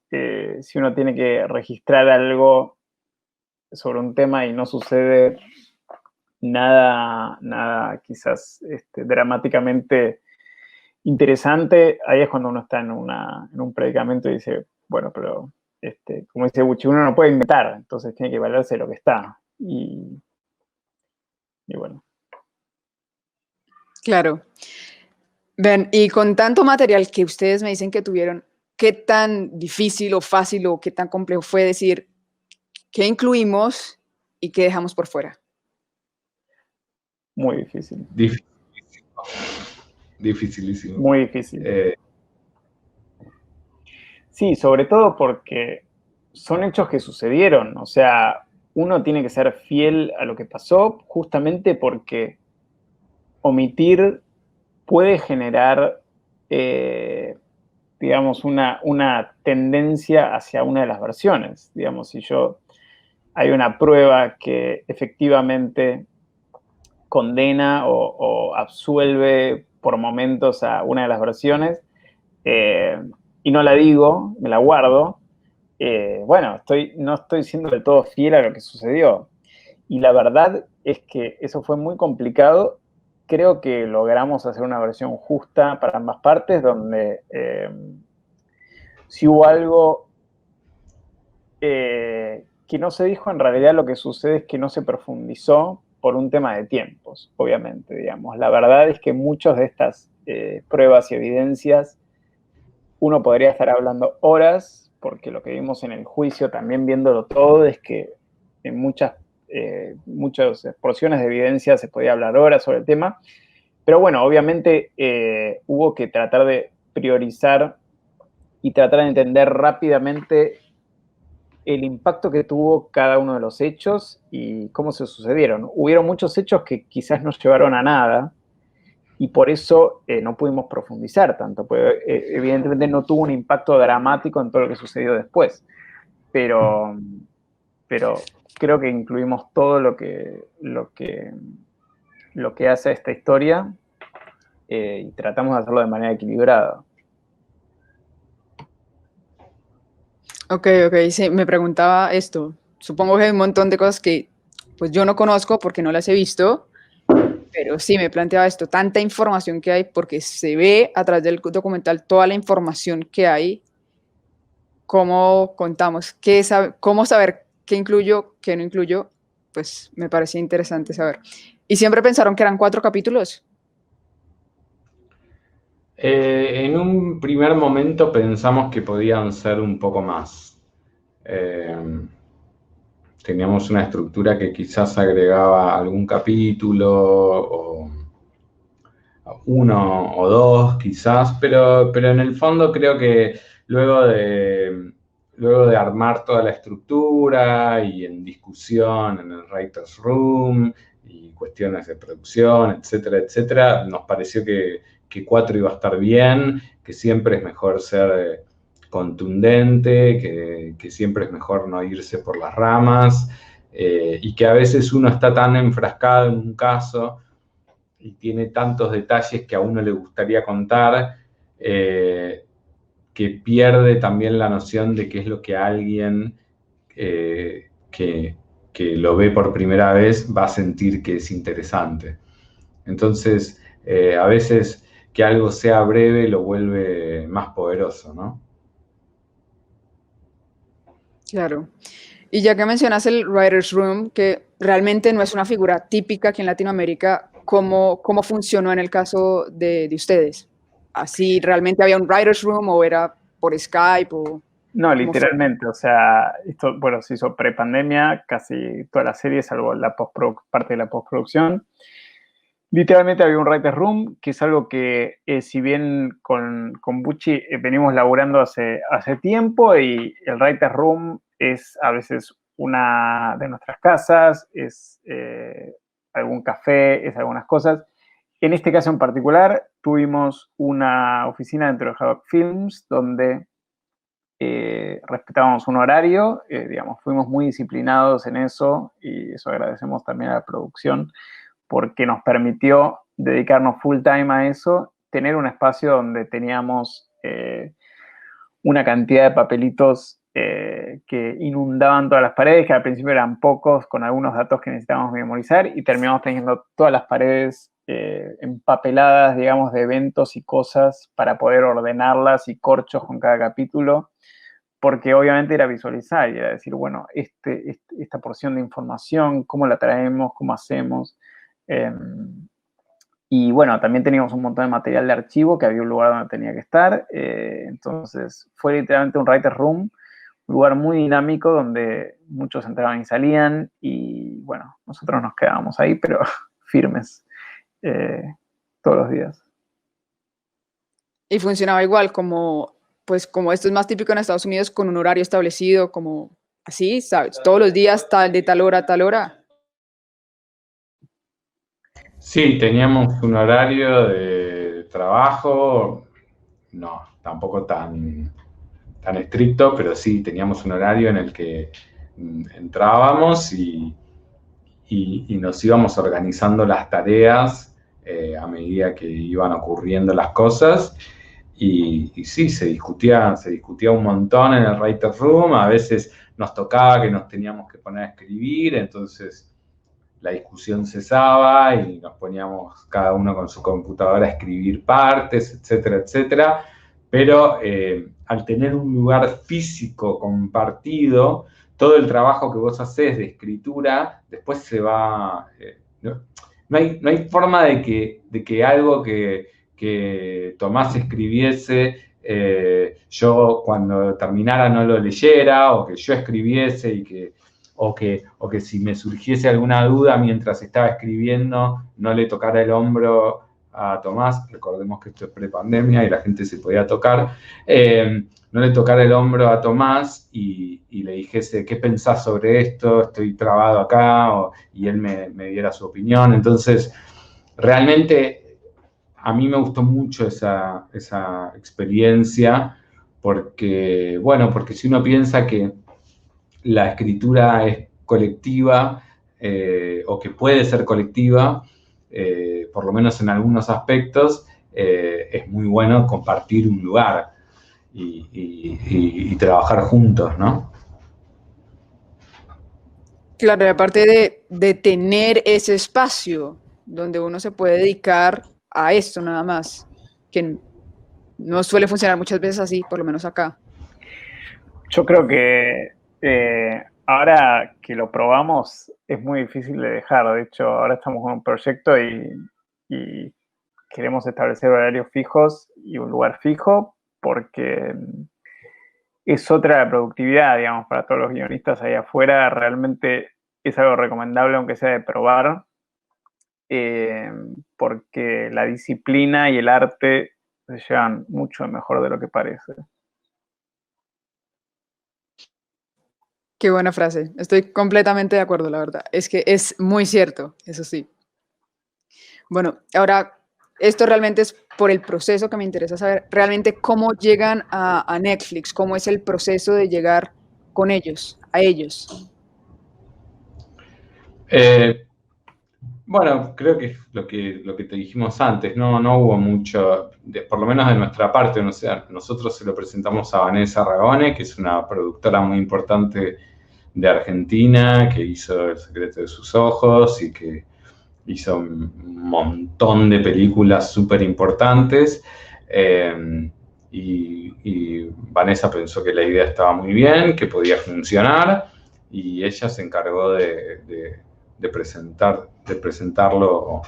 si uno tiene que registrar algo sobre un tema y no sucede nada quizás dramáticamente interesante, ahí es cuando uno está en un predicamento y dice, bueno, pero como dice Bucci, uno no puede inventar, entonces tiene que valerse lo que está. Y bueno. Claro. Ven, y con tanto material que ustedes me dicen que tuvieron, ¿qué tan difícil o fácil o qué tan complejo fue decir qué incluimos y qué dejamos por fuera? Muy difícil. Dificilísimo. Muy difícil. Sí, sobre todo porque son hechos que sucedieron. O sea, uno tiene que ser fiel a lo que pasó justamente porque omitir puede generar, digamos, una tendencia hacia una de las versiones. Digamos, si hay una prueba que efectivamente condena o absuelve por momentos a una de las versiones, y no la digo, me la guardo, bueno, no estoy siendo del todo fiel a lo que sucedió. Y la verdad es que eso fue muy complicado. Creo que logramos hacer una versión justa para ambas partes, donde si hubo algo que no se dijo, en realidad lo que sucede es que no se profundizó por un tema de tiempos, obviamente, digamos. La verdad es que muchas de estas pruebas y evidencias uno podría estar hablando horas, porque lo que vimos en el juicio, también viéndolo todo, es que en muchas porciones de evidencia se podía hablar horas sobre el tema. Pero bueno, obviamente hubo que tratar de priorizar y tratar de entender rápidamente el impacto que tuvo cada uno de los hechos y cómo se sucedieron. Hubieron muchos hechos que quizás no llevaron a nada y por eso no pudimos profundizar tanto, porque evidentemente no tuvo un impacto dramático en todo lo que sucedió después, pero creo que incluimos todo lo que hace esta historia y tratamos de hacerlo de manera equilibrada. Ok, sí, me preguntaba esto. Supongo que hay un montón de cosas que pues yo no conozco porque no las he visto, pero sí me planteaba esto, tanta información que hay, porque se ve a través del documental toda la información que hay, cómo contamos, cómo saber qué incluyo, qué no incluyo, pues me parecía interesante saber. ¿Y siempre pensaron que eran 4 capítulos? En un primer momento pensamos que podían ser un poco más. Teníamos una estructura que quizás agregaba algún capítulo, o 1 o 2 quizás, pero en el fondo creo que luego de armar toda la estructura y en discusión en el Writers Room y cuestiones de producción, etcétera, etcétera, nos pareció que 4 iba a estar bien, que siempre es mejor ser contundente, que siempre es mejor no irse por las ramas, y que a veces uno está tan enfrascado en un caso y tiene tantos detalles que a uno le gustaría contar, que pierde también la noción de qué es lo que alguien que lo ve por primera vez va a sentir que es interesante. Entonces, a veces que algo sea breve lo vuelve más poderoso, ¿no? Claro. Y ya que mencionas el Writers Room, que realmente no es una figura típica aquí en Latinoamérica, ¿cómo funcionó en el caso de ustedes? ¿Así realmente había un Writers Room o era por Skype? No, literalmente, o sea, esto, bueno, se hizo pre-pandemia, casi toda la serie, salvo la parte de la postproducción. Literalmente había un writer's room, que es algo que, si bien con Bucci venimos laburando hace tiempo, y el writer's room es a veces una de nuestras casas, es algún café, es algunas cosas. En este caso en particular, tuvimos una oficina dentro de Havoc Films, donde respetábamos un horario, digamos, fuimos muy disciplinados en eso, y eso agradecemos también a la producción, porque nos permitió dedicarnos full time a eso, tener un espacio donde teníamos una cantidad de papelitos que inundaban todas las paredes, que al principio eran pocos, con algunos datos que necesitábamos memorizar, y terminamos teniendo todas las paredes empapeladas, digamos, de eventos y cosas para poder ordenarlas, y corchos con cada capítulo, porque obviamente era visualizar y era decir, bueno, esta porción de información, ¿cómo la traemos? ¿Cómo hacemos? Y bueno, también teníamos un montón de material de archivo, que había un lugar donde tenía que estar. Entonces fue literalmente un writer's room, un lugar muy dinámico donde muchos entraban y salían, y bueno, nosotros nos quedábamos ahí, pero firmes todos los días. Y funcionaba igual, como esto es más típico en Estados Unidos, con un horario establecido, como así, ¿sabes? Todos los días, de tal hora a tal hora. Sí, teníamos un horario de trabajo, no, tampoco tan estricto, pero sí teníamos un horario en el que entrábamos y nos íbamos organizando las tareas a medida que iban ocurriendo las cosas. Y sí, se discutía un montón en el writer's room. A veces nos tocaba que nos teníamos que poner a escribir, entonces la discusión cesaba y nos poníamos cada uno con su computadora a escribir partes, etcétera, etcétera. Pero al tener un lugar físico compartido, todo el trabajo que vos hacés de escritura, después se va... no hay forma de que algo que Tomás escribiese, yo cuando terminara no lo leyera, o que yo escribiese o que si me surgiese alguna duda mientras estaba escribiendo, no le tocara el hombro a Tomás. Recordemos que esto es pre-pandemia y la gente se podía tocar. No le tocara el hombro a Tomás y le dijese, ¿qué pensás sobre esto? Estoy trabado acá, y él me diera su opinión. Entonces, realmente a mí me gustó mucho esa experiencia porque, bueno, porque si uno piensa que la escritura es colectiva o que puede ser colectiva, por lo menos en algunos aspectos, es muy bueno compartir un lugar y trabajar juntos, ¿no? Claro, y aparte de tener ese espacio donde uno se puede dedicar a esto nada más, que no suele funcionar muchas veces así, por lo menos acá. Yo creo que ahora que lo probamos es muy difícil de dejar. De hecho, ahora estamos con un proyecto y queremos establecer horarios fijos y un lugar fijo porque es otra productividad, digamos, para todos los guionistas ahí afuera. Realmente es algo recomendable, aunque sea de probar, porque la disciplina y el arte se llevan mucho mejor de lo que parece. Qué buena frase. Estoy completamente de acuerdo, la verdad. Es que es muy cierto, eso sí. Bueno, ahora, esto realmente es por el proceso que me interesa saber, realmente cómo llegan a Netflix, cómo es el proceso de llegar con ellos, a ellos. Bueno, creo que es lo que te dijimos antes, no hubo mucho, por lo menos de nuestra parte, no sé, nosotros se lo presentamos a Vanessa Ragone, que es una productora muy importante de Argentina, que hizo El secreto de sus ojos y que hizo un montón de películas súper importantes. Y Vanessa pensó que la idea estaba muy bien, que podía funcionar, y ella se encargó de presentarlo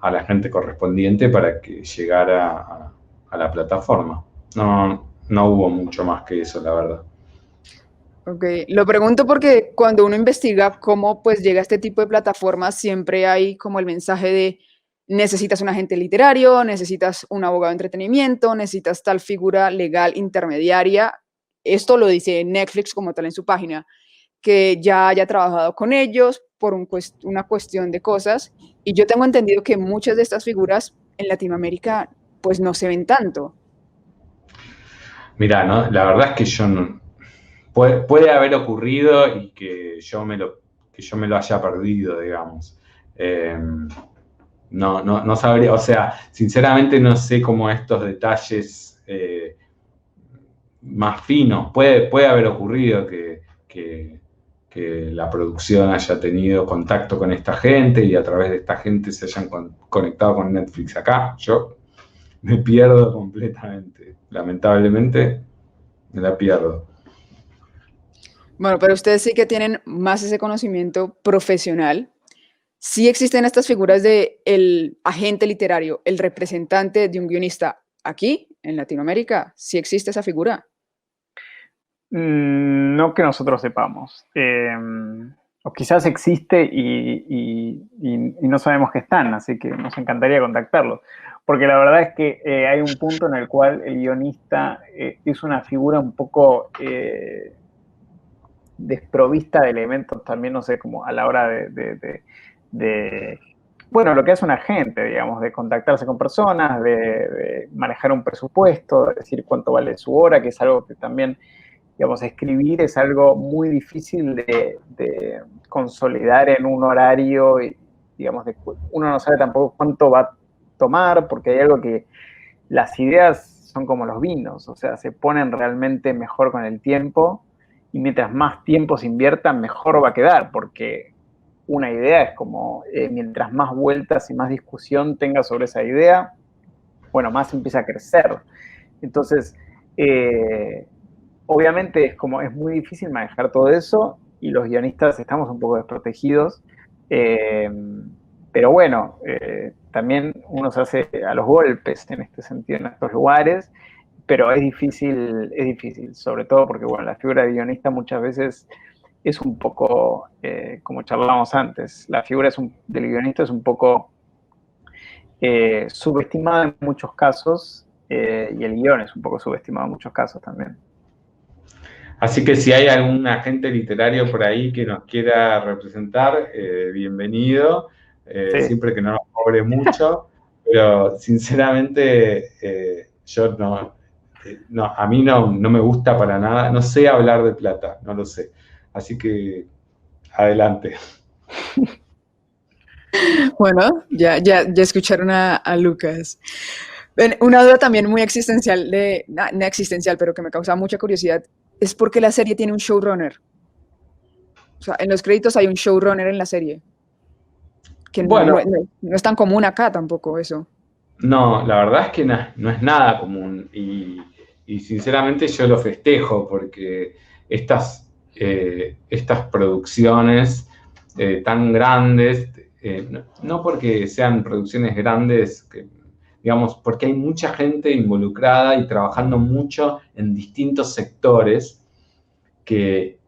a la gente correspondiente para que llegara a la plataforma. No hubo mucho más que eso, la verdad. Ok, lo pregunto porque cuando uno investiga cómo pues llega a este tipo de plataformas, siempre hay como el mensaje de necesitas un agente literario, necesitas un abogado de entretenimiento, necesitas tal figura legal intermediaria. Esto lo dice Netflix como tal en su página, que ya haya trabajado con ellos por una cuestión de cosas. Y yo tengo entendido que muchas de estas figuras en Latinoamérica pues no se ven tanto. Mirá, ¿no? La verdad es que yo no, puede haber ocurrido y que yo me lo haya perdido, digamos. No sabría, o sea, sinceramente no sé cómo estos detalles más finos. Puede haber ocurrido que la producción haya tenido contacto con esta gente y a través de esta gente se hayan conectado con Netflix acá. Yo me pierdo completamente. Lamentablemente, me la pierdo. Bueno, pero ustedes sí que tienen más ese conocimiento profesional. Sí existen estas figuras de el agente literario, el representante de un guionista aquí en Latinoamérica. Sí existe esa figura. No que nosotros sepamos. O quizás existe y no sabemos que están, así que nos encantaría contactarlos. Porque la verdad es que hay un punto en el cual el guionista es una figura un poco desprovista de elementos también, no sé, como a la hora bueno, lo que hace un agente, digamos, de contactarse con personas, de manejar un presupuesto, de decir cuánto vale su hora, que es algo que también, digamos, escribir es algo muy difícil de consolidar en un horario y, digamos, uno no sabe tampoco cuánto va a tomar, porque hay algo que las ideas son como los vinos, o sea, se ponen realmente mejor con el tiempo y mientras más tiempo se invierta, mejor va a quedar, porque una idea es como, mientras más vueltas y más discusión tenga sobre esa idea, bueno, más empieza a crecer. Entonces, obviamente es muy difícil manejar todo eso y los guionistas estamos un poco desprotegidos, pero bueno, también uno se hace a los golpes en este sentido en estos lugares, pero es difícil, sobre todo porque, bueno, la figura de guionista muchas veces es un poco, como charlábamos antes, la figura del guionista es un poco subestimada en muchos casos y el guión es un poco subestimado en muchos casos también. Así que si hay algún agente literario por ahí que nos quiera representar, bienvenido, Sí. siempre que no nos cobre mucho, pero sinceramente yo a mí no me gusta para nada, no sé hablar de plata, no lo sé. Así que adelante. Bueno, ya escucharon a Lucas. Una duda también muy existencial, no existencial, pero que me causa mucha curiosidad, es por qué la serie tiene un showrunner. O sea, en los créditos hay un showrunner en la serie, que Bueno, no es tan común acá tampoco eso. no, la verdad es que no es nada común y sinceramente yo lo festejo porque estas producciones tan grandes, no porque sean producciones grandes, digamos, porque hay mucha gente involucrada y trabajando mucho en distintos sectores que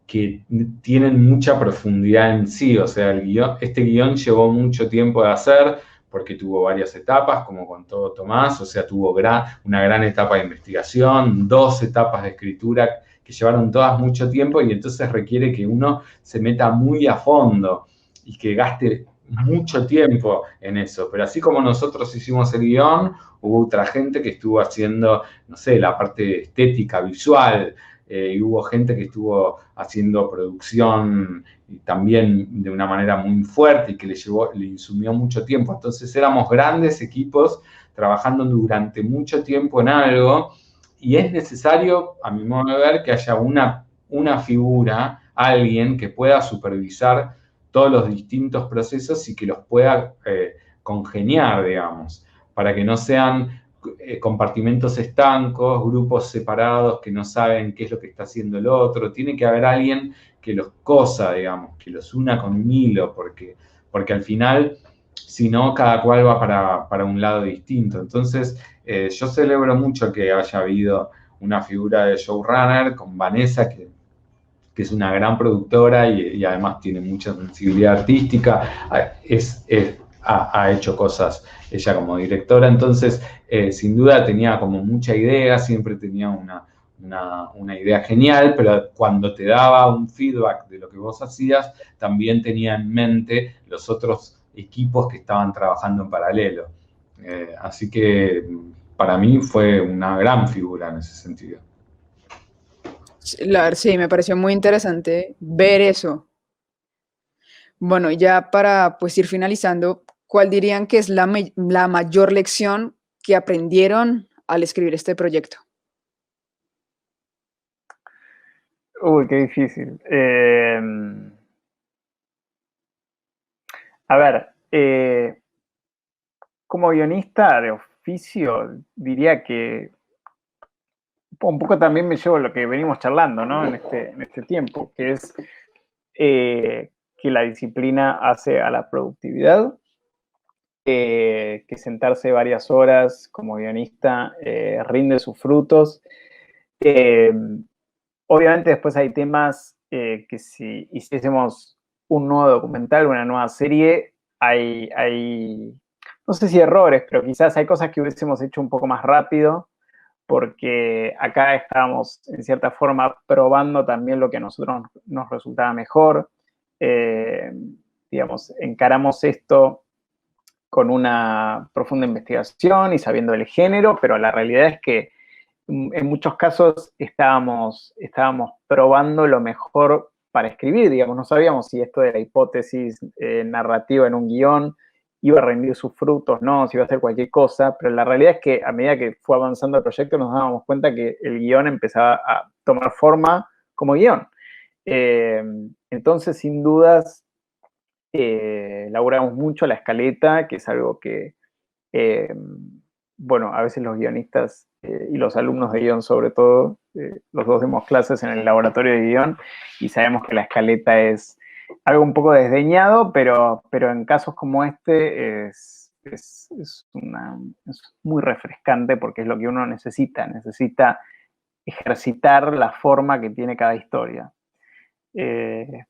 tienen mucha profundidad en sí. O sea, este guión llevó mucho tiempo de hacer porque tuvo varias etapas, como contó Tomás. O sea, tuvo una gran etapa de investigación, 2 etapas de escritura que llevaron todas mucho tiempo y entonces requiere que uno se meta muy a fondo y que gaste mucho tiempo en eso. Pero así como nosotros hicimos el guión, hubo otra gente que estuvo haciendo, no sé, la parte estética, visual, y hubo gente que estuvo haciendo producción también de una manera muy fuerte y que le insumió mucho tiempo. Entonces éramos grandes equipos trabajando durante mucho tiempo en algo y es necesario, a mi modo de ver, que haya una figura, alguien que pueda supervisar todos los distintos procesos y que los pueda congeniar, digamos, para que no sean compartimentos estancos, grupos separados que no saben qué es lo que está haciendo el otro. Tiene que haber alguien que los cosa, digamos, que los una con un hilo, porque al final, si no, cada cual va para un lado distinto. Entonces, yo celebro mucho que haya habido una figura de showrunner con Vanessa, que es una gran productora y además tiene mucha sensibilidad artística, ha hecho cosas ella como directora, entonces sin duda tenía como mucha idea, siempre tenía una idea genial, pero cuando te daba un feedback de lo que vos hacías, también tenía en mente los otros equipos que estaban trabajando en paralelo. Así que para mí fue una gran figura en ese sentido. Sí, me pareció muy interesante ver eso. Bueno, ya para pues ir finalizando, ¿cuál dirían que es la mayor lección que aprendieron al escribir este proyecto? Uy, qué difícil. A ver, como guionista de oficio, diría que un poco también me llevo lo que venimos charlando, ¿no? En este tiempo, que es que la disciplina hace a la productividad, que sentarse varias horas como guionista rinde sus frutos. Obviamente después hay temas que si hiciésemos un nuevo documental, una nueva serie, hay, no sé si errores, pero quizás hay cosas que hubiésemos hecho un poco más rápido, porque acá estábamos en cierta forma probando también lo que a nosotros nos resultaba mejor. Digamos, encaramos esto con una profunda investigación y sabiendo el género, pero la realidad es que en muchos casos estábamos probando lo mejor para escribir, digamos, no sabíamos si esto de la hipótesis narrativa en un guión iba a rendir sus frutos, no, si iba a hacer cualquier cosa, pero la realidad es que a medida que fue avanzando el proyecto nos dábamos cuenta que el guión empezaba a tomar forma como guión. Entonces, sin dudas, elaboramos mucho la escaleta, que es algo que, bueno, a veces los guionistas y los alumnos de guión sobre todo, los dos demos clases en el laboratorio de guión y sabemos que la escaleta es algo un poco desdeñado, pero en casos como este es muy refrescante porque es lo que uno necesita ejercitar la forma que tiene cada historia.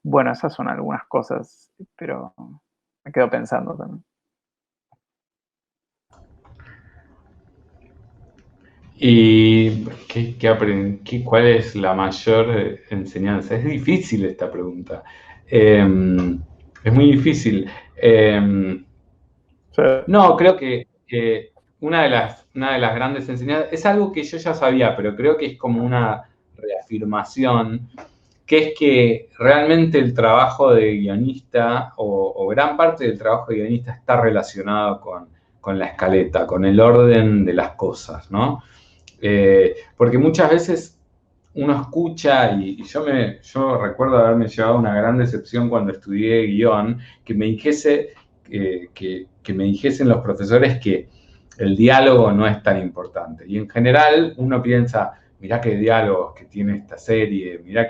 Bueno, esas son algunas cosas, pero me quedo pensando también. ¿Y cuál es la mayor enseñanza? Es difícil esta pregunta. Es muy difícil. Sí. No, creo que una de las grandes enseñanzas, es algo que yo ya sabía, pero creo que es como una reafirmación, que es que realmente el trabajo de guionista, o gran parte del trabajo de guionista está relacionado con la escaleta, con el orden de las cosas, ¿no? Porque muchas veces uno escucha, y yo recuerdo haberme llevado una gran decepción cuando estudié guión, que me dijesen los profesores que el diálogo no es tan importante. Y en general uno piensa, mirá qué diálogos que tiene esta serie, mirá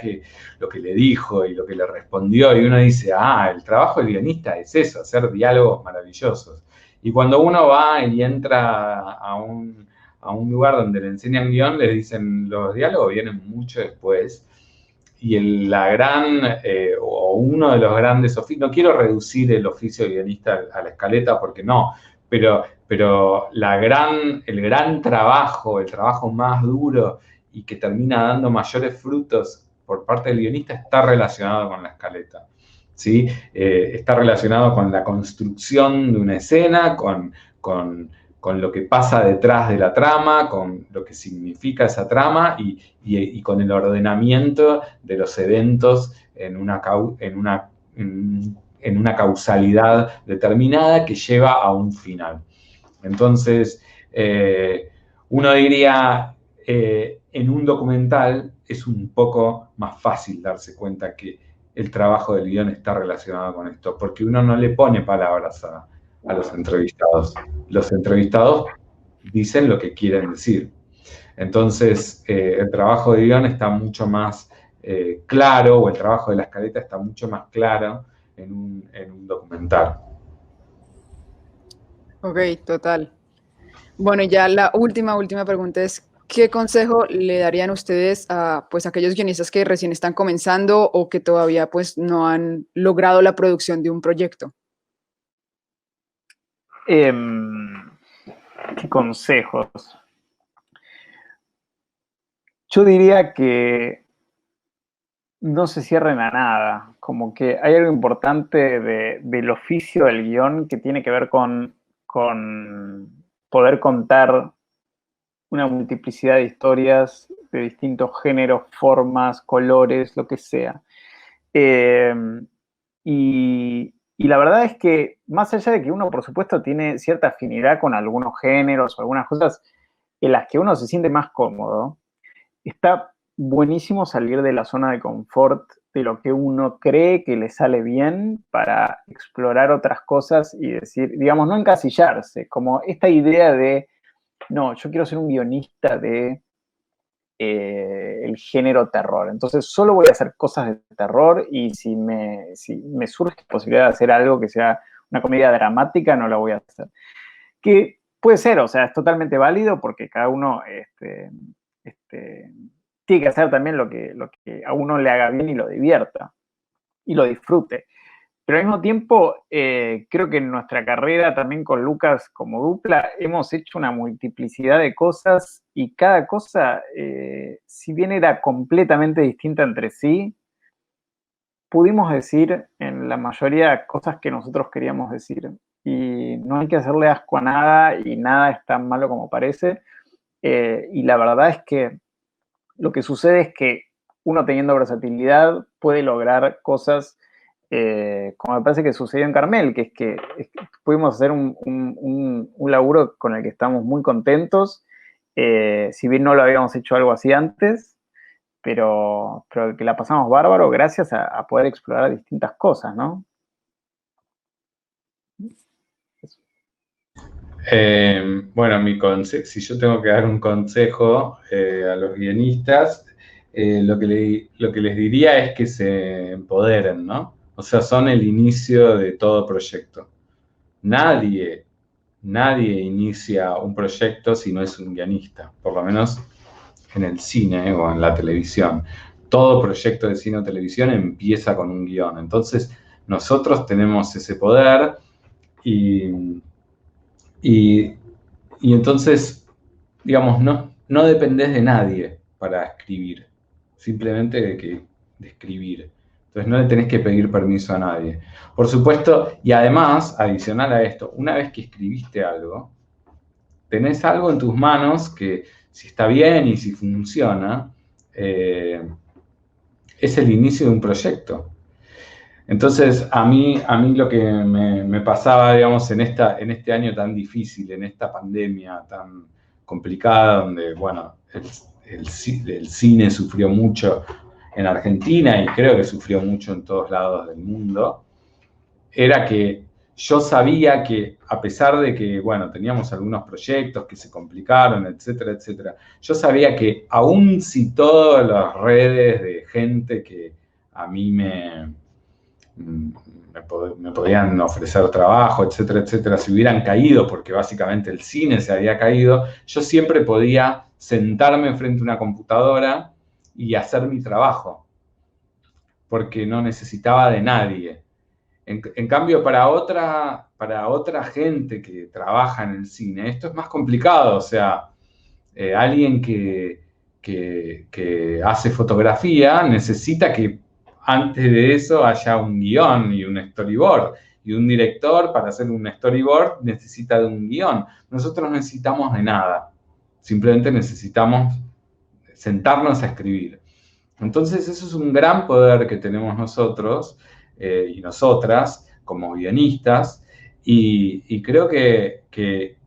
lo que le dijo y lo que le respondió, y uno dice, el trabajo del guionista es eso, hacer diálogos maravillosos. Y cuando uno va y entra a un lugar donde le enseñan guión, les dicen, los diálogos vienen mucho después. Y uno de los grandes oficios, no quiero reducir el oficio de guionista a la escaleta porque no, pero el gran trabajo, el trabajo más duro y que termina dando mayores frutos por parte del guionista está relacionado con la escaleta, ¿sí? Está relacionado con la construcción de una escena, con lo que pasa detrás de la trama, con lo que significa esa trama y con el ordenamiento de los eventos en una causalidad determinada que lleva a un final. Entonces, uno diría, en un documental es un poco más fácil darse cuenta que el trabajo del guión está relacionado con esto, porque uno no le pone palabras a los entrevistados. Los entrevistados dicen lo que quieren decir. Entonces, el trabajo de guión está mucho más claro, o el trabajo de la escaleta está mucho más claro en un documental. Ok, total. Bueno, ya la última pregunta es, ¿qué consejo le darían ustedes a pues, aquellos guionistas que recién están comenzando o que todavía pues, no han logrado la producción de un proyecto? ¿Qué consejos? Yo diría que no se cierren a nada, como que hay algo importante del oficio del guión que tiene que ver con poder contar una multiplicidad de historias de distintos géneros, formas, colores, lo que sea. Y la verdad es que, más allá de que uno, por supuesto, tiene cierta afinidad con algunos géneros o algunas cosas en las que uno se siente más cómodo, está buenísimo salir de la zona de confort de lo que uno cree que le sale bien para explorar otras cosas y decir, digamos, no encasillarse, como esta idea de, no, yo quiero ser un guionista de el género terror. Entonces solo voy a hacer cosas de terror y si me surge la posibilidad de hacer algo que sea una comedia dramática, no la voy a hacer. Que puede ser, o sea, es totalmente válido porque cada uno tiene que hacer también lo que a uno le haga bien y lo divierta y lo disfrute. Pero al mismo tiempo, creo que en nuestra carrera, también con Lucas como dupla, hemos hecho una multiplicidad de cosas y cada cosa, si bien era completamente distinta entre sí, pudimos decir en la mayoría cosas que nosotros queríamos decir. Y no hay que hacerle asco a nada y nada es tan malo como parece. Y la verdad es que lo que sucede es que uno teniendo versatilidad puede lograr cosas como me parece que sucedió en Carmel, que es que pudimos hacer un laburo con el que estamos muy contentos, si bien no lo habíamos hecho algo así antes, pero que la pasamos bárbaro gracias a poder explorar distintas cosas, ¿no? Bueno, si yo tengo que dar un consejo a los guionistas, lo que les diría es que se empoderen, ¿no? O sea, son el inicio de todo proyecto. Nadie inicia un proyecto si no es un guionista, por lo menos en el cine o en la televisión. Todo proyecto de cine o televisión empieza con un guión. Entonces, nosotros tenemos ese poder y entonces, digamos, no dependés de nadie para escribir, simplemente de escribir. Entonces no le tenés que pedir permiso a nadie. Por supuesto, y además, adicional a esto, una vez que escribiste algo, tenés algo en tus manos que si está bien y si funciona, es el inicio de un proyecto. Entonces, a mí lo que me pasaba, digamos, en este año tan difícil, en esta pandemia tan complicada, donde, bueno, el cine sufrió mucho en Argentina y creo que sufrió mucho en todos lados del mundo, era que yo sabía que, a pesar de que, bueno, teníamos algunos proyectos que se complicaron, etcétera, etcétera, yo sabía que aun si todas las redes de gente que a mí me podían ofrecer trabajo, etcétera, etcétera, se hubieran caído, porque básicamente el cine se había caído, yo siempre podía sentarme frente a una computadora y hacer mi trabajo, porque no necesitaba de nadie. En cambio, para otra gente que trabaja en el cine, esto es más complicado. O sea, alguien que hace fotografía necesita que antes de eso haya un guión y un storyboard. Y un director, para hacer un storyboard, necesita de un guión. Nosotros no necesitamos de nada. Simplemente necesitamos sentarnos a escribir. Entonces, eso es un gran poder que tenemos nosotros y nosotras como guionistas, y creo que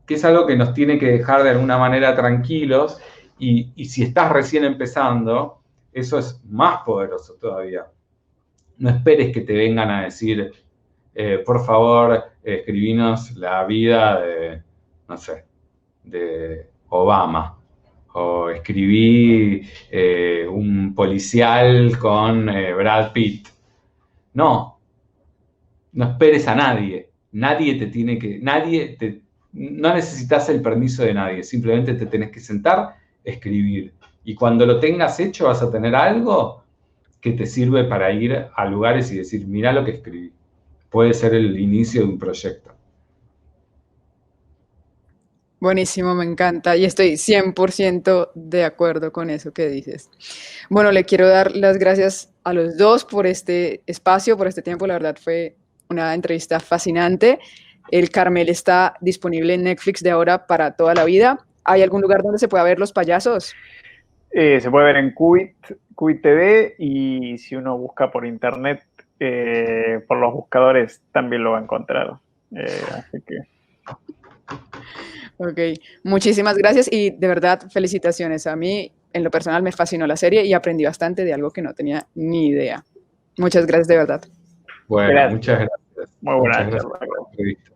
es algo que nos tiene que dejar de alguna manera tranquilos, y si estás recién empezando, eso es más poderoso todavía. No esperes que te vengan a decir, por favor, escribinos la vida de, no sé, de Obama. O escribí un policial con Brad Pitt. No esperes a nadie. No necesitas el permiso de nadie. Simplemente te tenés que sentar, escribir. Y cuando lo tengas hecho, vas a tener algo que te sirve para ir a lugares y decir, mirá lo que escribí. Puede ser el inicio de un proyecto. Buenísimo, me encanta y estoy 100% de acuerdo con eso que dices. Bueno, le quiero dar las gracias a los dos por este espacio, por este tiempo. La verdad fue una entrevista fascinante. El Carmel está disponible en Netflix de ahora para toda la vida. ¿Hay algún lugar donde se pueda ver Los Payasos? Se puede ver en Cuit TV, y si uno busca por internet, por los buscadores, también lo va a encontrar. Así que... Ok, muchísimas gracias y de verdad felicitaciones. A mí, en lo personal, me fascinó la serie y aprendí bastante de algo que no tenía ni idea. Muchas gracias de verdad. Bueno, Gracias. muchas gracias. Muy buena Muchas gracias charla. por la entrevista.